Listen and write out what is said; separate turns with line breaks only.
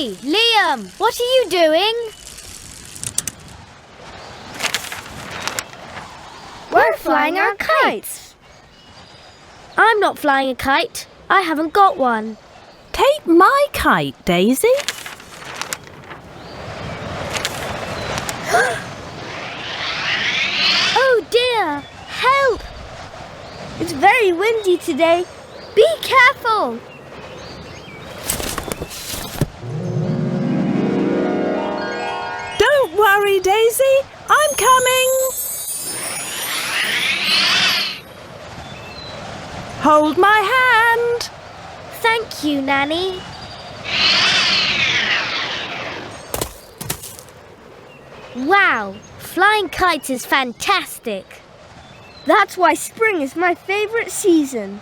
Hey, Liam, what are you doing?
We're flying our kites.
I'm not flying a kite. I haven't got one.
Take my kite, Daisy.
Oh dear! Help!
It's very windy today. Be careful.
Don't worry, Daisy. I'm coming. Hold my hand.
Thank you, Nanny. Wow, flying kites is fantastic.
That's why spring is my favorite season.